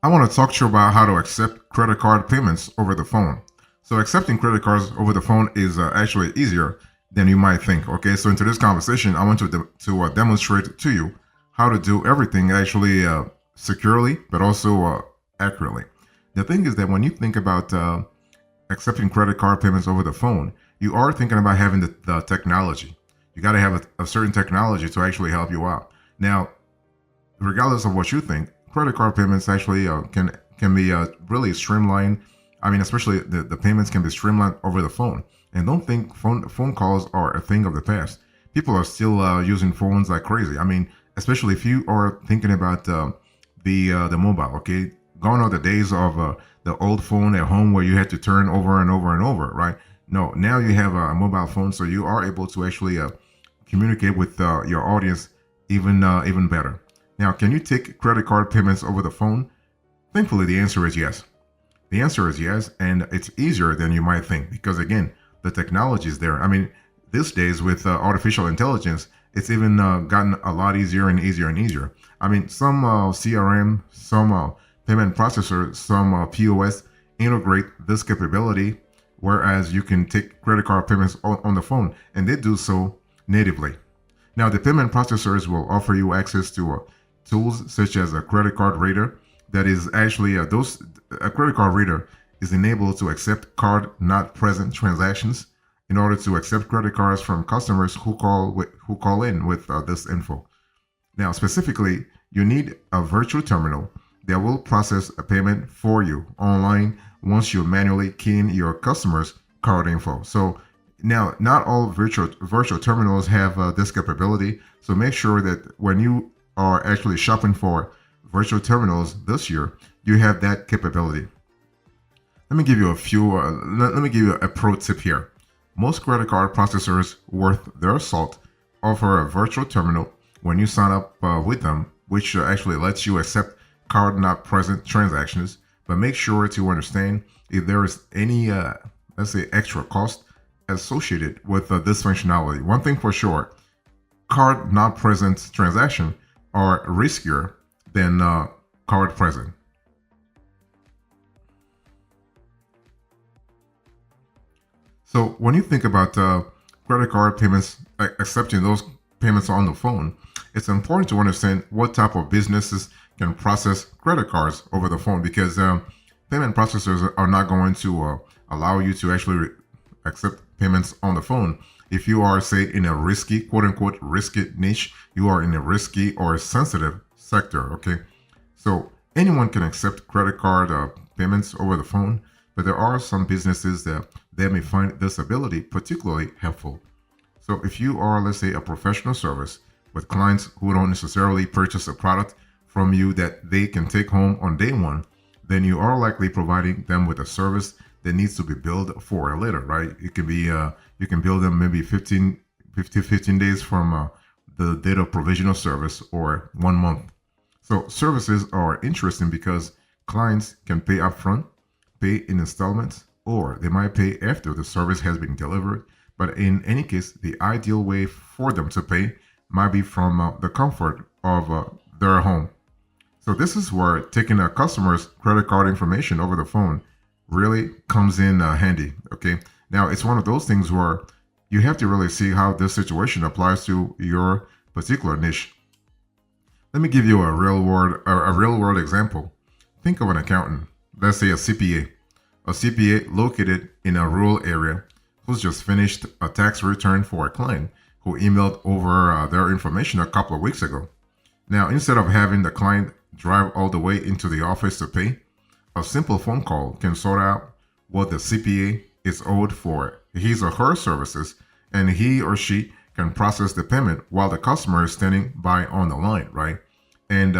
I want to talk to you about how to accept credit card payments over the phone. So, accepting credit cards over the phone is actually easier than you might think. Okay, so in today's conversation, I want to demonstrate to you how to do everything actually securely, but also accurately. The thing is that when you think about accepting credit card payments over the phone, you are thinking about having the technology. You got to have a certain technology to actually help you out. Now, regardless of what you think, credit card payments actually can be really streamlined. I mean, especially the payments can be streamlined over the phone. And don't think phone calls are a thing of the past. People are still using phones like crazy. I mean, especially if you are thinking about the mobile. Okay, gone are the days of the old phone at home where you had to turn over and over and over, right? No, now you have a mobile phone, so you are able to actually communicate with your audience even better. Now, can you take credit card payments over the phone? Thankfully, the answer is yes. The answer is yes, and it's easier than you might think because, again, the technology is there. I mean, these days with artificial intelligence, it's even gotten a lot easier and easier and easier. I mean, some CRM, some payment processor, some POS integrate this capability, whereas you can take credit card payments on the phone, and they do so natively. Now, the payment processors will offer you access to tools such as a credit card reader. That is actually those a credit card reader is enabled to accept card not present transactions in order to accept credit cards from customers who call in with this info. Now, specifically, you need a virtual terminal that will process a payment for you online once you manually key in your customer's card info. So now, not all virtual terminals have this capability. So make sure that when you are actually shopping for virtual terminals this year, you have that capability. Let me give you a few. Let me give you a pro tip here. Most credit card processors worth their salt offer a virtual terminal when you sign up with them, which actually lets you accept card not present transactions. But make sure to understand if there is any, let's say, extra cost associated with this functionality. One thing for sure, card not present transaction are riskier than card present. So when you think about credit card payments, accepting those payments on the phone, it's important to understand what type of businesses can process credit cards over the phone because payment processors are not going to allow you to actually accept payments on the phone. If you are, say, in a risky, quote unquote, risky niche, you are in a risky or sensitive sector, okay? So anyone can accept credit card payments over the phone, but there are some businesses that they may find this ability particularly helpful. So if you are, let's say, a professional service with clients who don't necessarily purchase a product from you that they can take home on day one, then you are likely providing them with a service that needs to be billed for later, right? It can be you can bill them maybe 15 days from the date of provisional service or 1 month. So services are interesting because clients can pay upfront, pay in installments, or they might pay after the service has been delivered. But in any case, the ideal way for them to pay might be from the comfort of their home. So this is where taking a customer's credit card information over the phone really comes in handy. Okay, now it's one of those things where you have to really see how this situation applies to your particular niche. Let me give you a real world example. Think of an accountant, let's say a CPA located in a rural area who's just finished a tax return for a client who emailed over their information a couple of weeks ago. Now, instead of having the client drive all the way into the office to pay, a simple phone call can sort out what the CPA is owed for his or her services, and he or she can process the payment while the customer is standing by on the line, right? And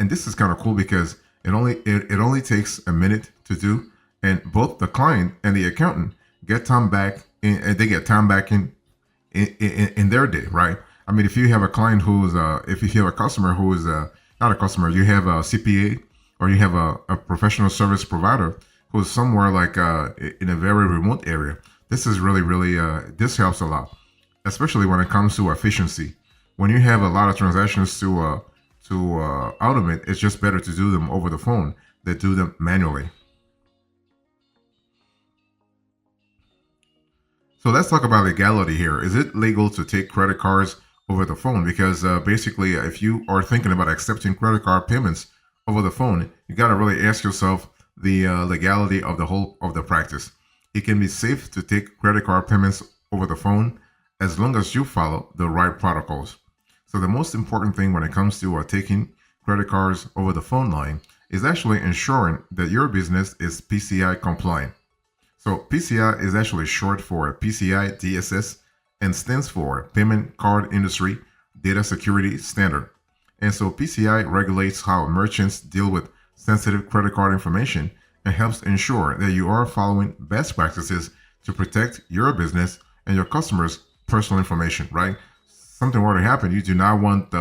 this is kind of cool because it only takes a minute to do, and both the client and the accountant get time back in, and they get time back in their day, right? I mean, if you have a client who's if you have a customer who is not a customer, you have a CPA or you have a professional service provider who's somewhere like in a very remote area. This is really this helps a lot, especially when it comes to efficiency. When you have a lot of transactions automate, it's just better to do them over the phone than do them manually. So let's talk about legality here. Is it legal to take credit cards over the phone? Because basically, if you are thinking about accepting credit card payments over the phone, you got to really ask yourself the legality of the whole of the practice. It can be safe to take credit card payments over the phone as long as you follow the right protocols. So the most important thing when it comes to taking credit cards over the phone line is actually ensuring that your business is PCI compliant. So PCI is actually short for PCI DSS and stands for Payment Card Industry Data Security Standard. And so PCI regulates how merchants deal with sensitive credit card information and helps ensure that you are following best practices to protect your business and your customers' personal information, right? Something were to happen, you do not want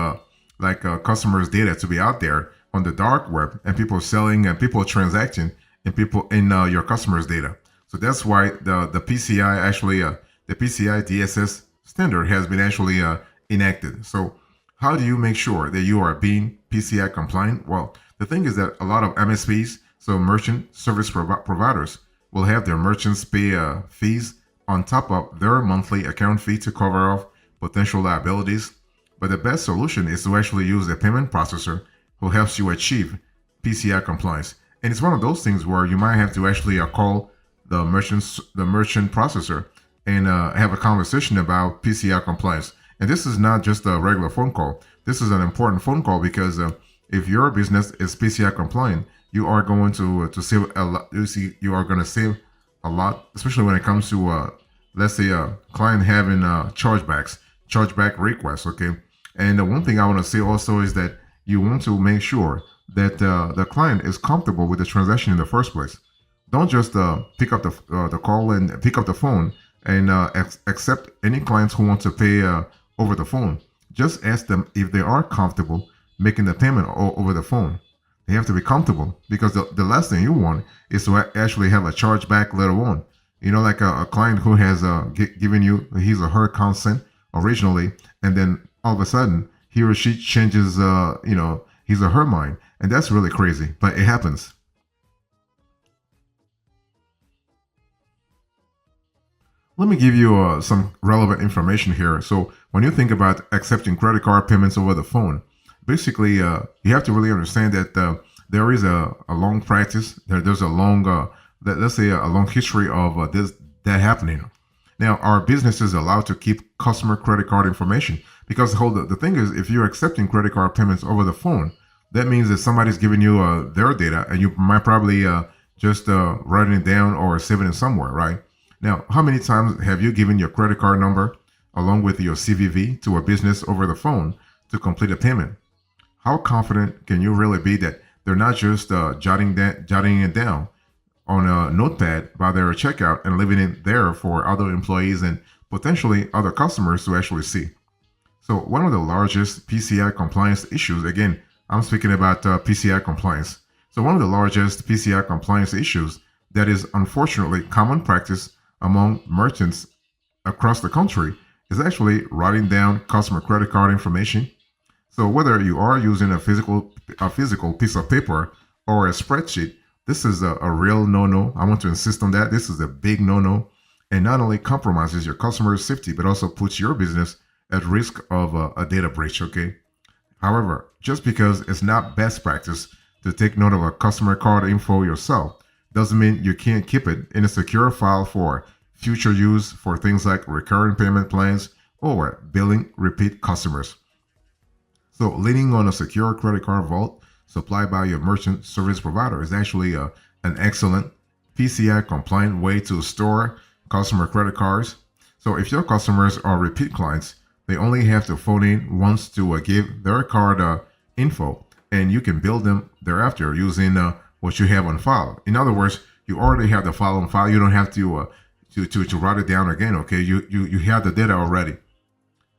customers' data to be out there on the dark web and people selling and people transacting and people in your customers' data. So that's why the PCI actually the PCI DSS standard has been actually enacted. So how do you make sure that you are being PCI compliant? Well, the thing is that a lot of MSPs, so merchant service providers, will have their merchants pay fees on top of their monthly account fee to cover off potential liabilities. But the best solution is to actually use a payment processor who helps you achieve PCI compliance. And it's one of those things where you might have to actually call the merchant processor and have a conversation about PCI compliance. And this is not just a regular phone call. This is an important phone call because if your business is PCI compliant, you are going to save a lot. You are going to save a lot, especially when it comes to let's say a client having chargeback requests. Okay, and the one thing I want to say also is that you want to make sure that the client is comfortable with the transaction in the first place. Don't just pick up the call and pick up the phone and accept any clients who want to pay over the phone. Just ask them if they are comfortable making the payment over the phone. They have to be comfortable because the last thing you want is to actually have a chargeback later on. You know, like a client who has given you his or her consent originally, and then all of a sudden he or she changes, his or her mind, and that's really crazy, but it happens. Let me give you some relevant information here. So when you think about accepting credit card payments over the phone, basically you have to really understand that there is a long practice. There's a long, let's say, a long history of that happening. Now, our business is allowed to keep customer credit card information because the thing is, if you're accepting credit card payments over the phone, that means that somebody's giving you their data, and you might probably just writing it down or saving it somewhere, right? Now, how many times have you given your credit card number along with your CVV to a business over the phone to complete a payment? How confident can you really be that they're not just jotting it down on a notepad by their checkout and leaving it there for other employees and potentially other customers to actually see? So one of the largest PCI compliance issues, again, I'm speaking about PCI compliance. So one of the largest PCI compliance issues that is unfortunately common practice among merchants across the country is actually writing down customer credit card information. So whether you are using a physical piece of paper or a spreadsheet, this is a real no-no. I want to insist on that. This is a big no-no, and not only compromises your customer's safety, but also puts your business at risk of a data breach. Okay. However, just because it's not best practice to take note of a customer card info yourself doesn't mean you can't keep it in a secure file for future use for things like recurring payment plans or billing repeat customers. So leaning on a secure credit card vault supplied by your merchant service provider is actually an excellent PCI compliant way to store customer credit cards. So if your customers are repeat clients, they only have to phone in once to give their card info, and you can bill them thereafter using what you have on file. In other words, you already have the file on file. You don't have to write it down again. Okay, you have the data already,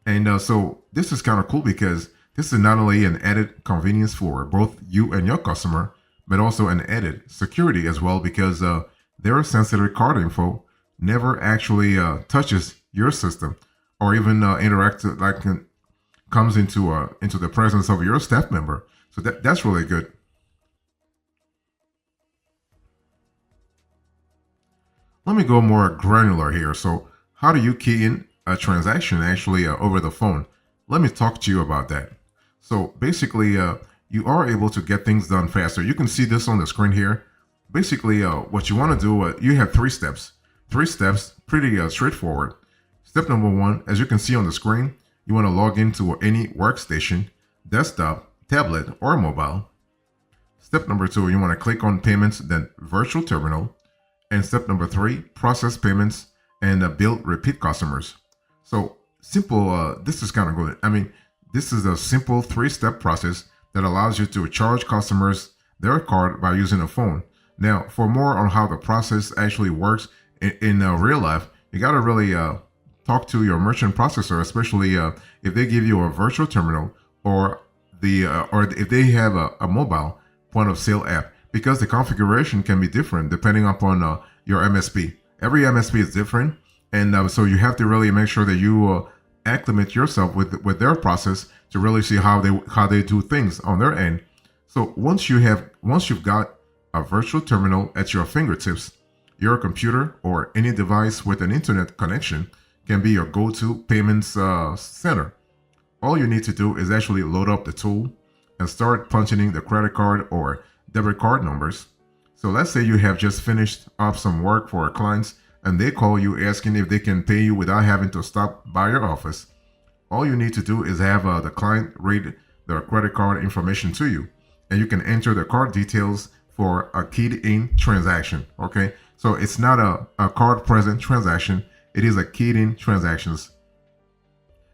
and so this is kind of cool because this is not only an added convenience for both you and your customer, but also an added security as well because their sensitive card info never actually touches your system or even interact comes into the presence of your staff member. So that's really good. Let me go more granular here. So how do you key in a transaction actually over the phone? Let me talk to you about that. So basically, you are able to get things done faster. You can see this on the screen here. Basically, what you want to do, you have three steps. Three steps, pretty straightforward. Step number one, as you can see on the screen, you want to log into any workstation, desktop, tablet, or mobile. Step number two, you want to click on payments, then virtual terminal. And step number three, process payments and build repeat customers. So simple, this is kind of good. I mean, this is a simple three-step process that allows you to charge customers their card by using a phone. Now, for more on how the process actually works in real life, you got to really talk to your merchant processor, especially if they give you a virtual terminal or if they have a mobile point of sale app, because the configuration can be different depending upon your MSP. Every MSP is different, and so you have to really make sure that you acclimate yourself with their process to really see how they do things on their end. So once you've got a virtual terminal at your fingertips, your computer or any device with an internet connection can be your go-to payments center. All you need to do is actually load up the tool and start punching in the credit card or debit card numbers. So let's say you have just finished up some work for a client and they call you asking if they can pay you without having to stop by your office. All you need to do is have the client read their credit card information to you, and you can enter the card details for a keyed-in transaction. Okay, so it's not a card-present transaction; it is a keyed-in transactions.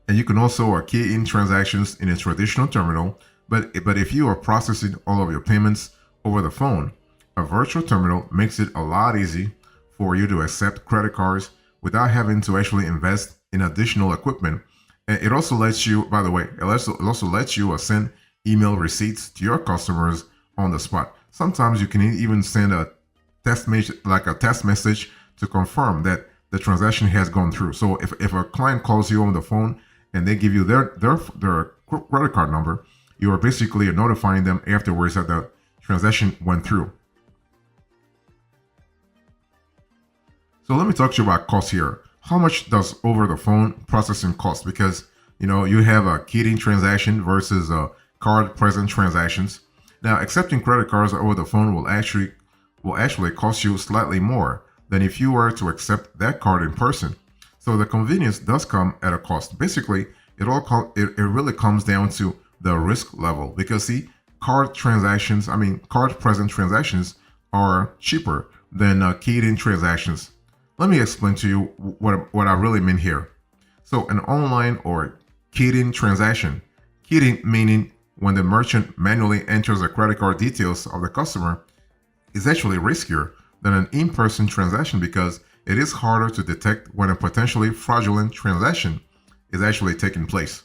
And you can also key in transactions in a traditional terminal. But if you are processing all of your payments over the phone, a virtual terminal makes it a lot easier for you to accept credit cards without having to actually invest in additional equipment. And it also lets you, by the way, it also lets you send email receipts to your customers on the spot. Sometimes you can even send a test message to confirm that the transaction has gone through. So if a client calls you on the phone and they give you their credit card number, you are basically notifying them afterwards that the transaction went through. So let me talk to you about cost here. How much does over the phone processing cost? Because you have a keyed-in transaction versus card present transactions. Now, accepting credit cards over the phone will actually cost you slightly more than if you were to accept that card in person. So the convenience does come at a cost. Basically, it really comes down to the risk level, because see, card present transactions are cheaper than keyed-in transactions. Let me explain to you what I really mean here. So an online or keyed-in transaction, keyed-in meaning when the merchant manually enters the credit card details of the customer, is actually riskier than an in-person transaction because it is harder to detect when a potentially fraudulent transaction is actually taking place.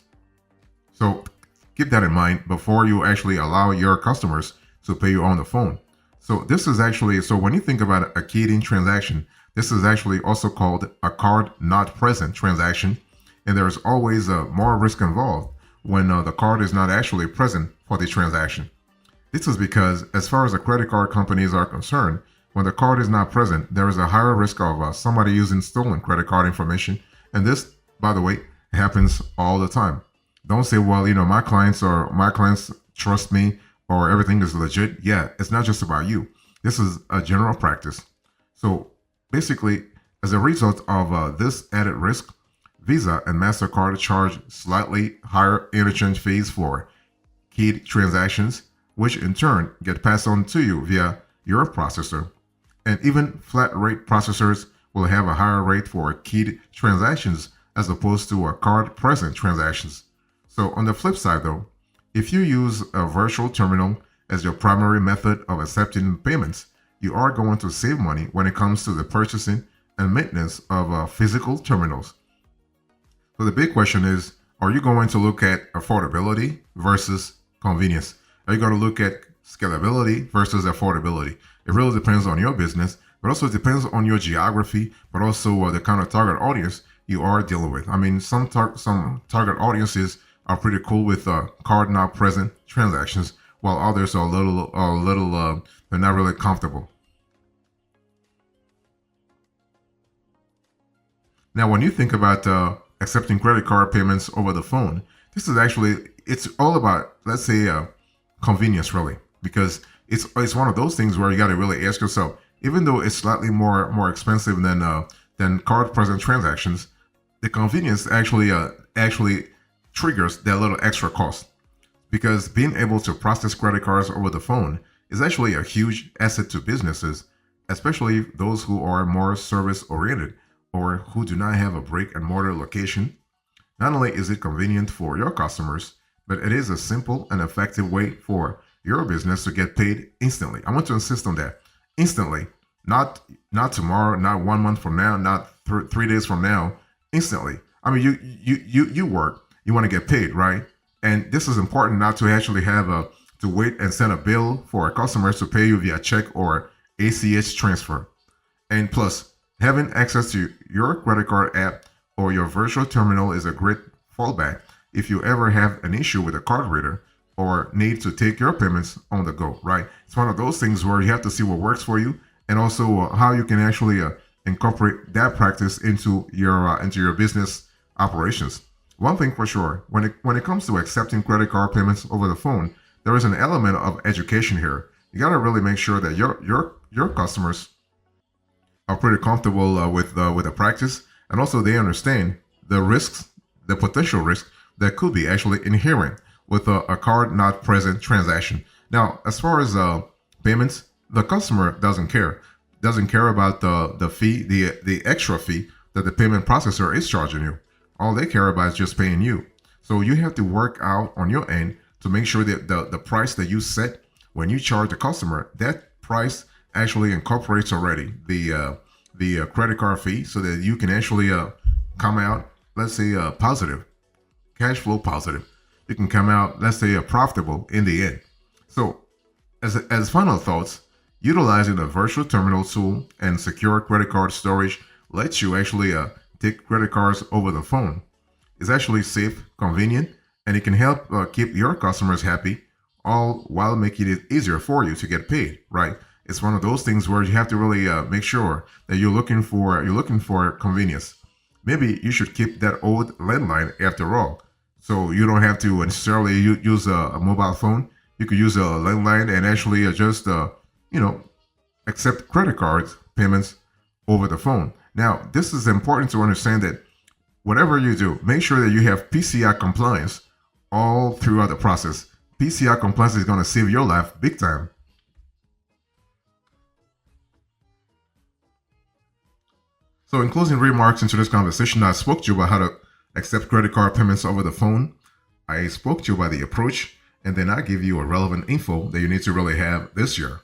So keep that in mind before you actually allow your customers to pay you on the phone. So when you think about a keyed-in transaction, this is actually also called a card not present transaction, and there is always more risk involved when the card is not actually present for the transaction. This is because, as far as the credit card companies are concerned, when the card is not present, there is a higher risk of somebody using stolen credit card information, and this, by the way, happens all the time. Don't say, well, my clients trust me or everything is legit. Yeah, it's not just about you. This is a general practice. So basically, as a result of this added risk, Visa and MasterCard charge slightly higher interchange fees for keyed transactions, which in turn get passed on to you via your processor. And even flat rate processors will have a higher rate for keyed transactions as opposed to card present transactions. So on the flip side though, if you use a virtual terminal as your primary method of accepting payments, you are going to save money when it comes to the purchasing and maintenance of physical terminals. So the big question is, are you going to look at affordability versus convenience? Are you going to look at scalability versus affordability? It really depends on your business, but also it depends on your geography, but also the kind of target audience you are dealing with. I mean, some target audiences are pretty cool with card not present transactions, while others are they're not really comfortable. Now, when you think about accepting credit card payments over the phone, this is actually it's all about, let's say, convenience, really, because it's one of those things where you got to really ask yourself, even though it's slightly more expensive than card present transactions, the convenience actually triggers that little extra cost, because being able to process credit cards over the phone is actually a huge asset to businesses, especially those who are more service oriented or who do not have a brick and mortar location. Not only is it convenient for your customers, but it is a simple and effective way for your business to get paid instantly. I want to insist on that. Instantly. Not tomorrow, not 1 month from now, not 3 days from now. Instantly. I mean, you work, you want to get paid, right? And this is important, not to actually have to wait and send a bill for a customer to pay you via check or ACH transfer. And plus, having access to your credit card app or your virtual terminal is a great fallback if you ever have an issue with a card reader or need to take your payments on the go, right? It's one of those things where you have to see what works for you, and also how you can actually incorporate that practice into your business operations. One thing for sure, when it comes to accepting credit card payments over the phone, there is an element of education here. You got to really make sure that your customers are pretty comfortable with the practice, and also they understand the risks, the potential risk that could be actually inherent with a card not present transaction. Now, as far as payments, the customer doesn't care about the fee, the extra fee that the payment processor is charging you. All they care about is just paying you. So you have to work out on your end to make sure that the price that you set when you charge the customer, that price actually incorporates already the credit card fee, so that you can actually come out, let's say, positive, cash flow positive. You can come out, let's say, profitable in the end. So as final thoughts, utilizing a virtual terminal tool and secure credit card storage lets you actually take credit cards over the phone. It's actually safe, convenient, and it can help keep your customers happy, all while making it easier for you to get paid, right? It's one of those things where you have to really make sure that you're looking for convenience. Maybe you should keep that old landline after all, so you don't have to necessarily use a mobile phone. You could use a landline and actually just accept credit cards payments over the phone. Now, this is important to understand that whatever you do, make sure that you have PCI compliance all throughout the process. PCI compliance is going to save your life big time. So, in closing remarks into this conversation, I spoke to you about how to accept credit card payments over the phone. I spoke to you about the approach, and then I give you a relevant info that you need to really have this year.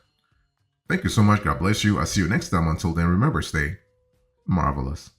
Thank you so much. God bless you. I'll see you next time. Until then, remember, stay marvelous.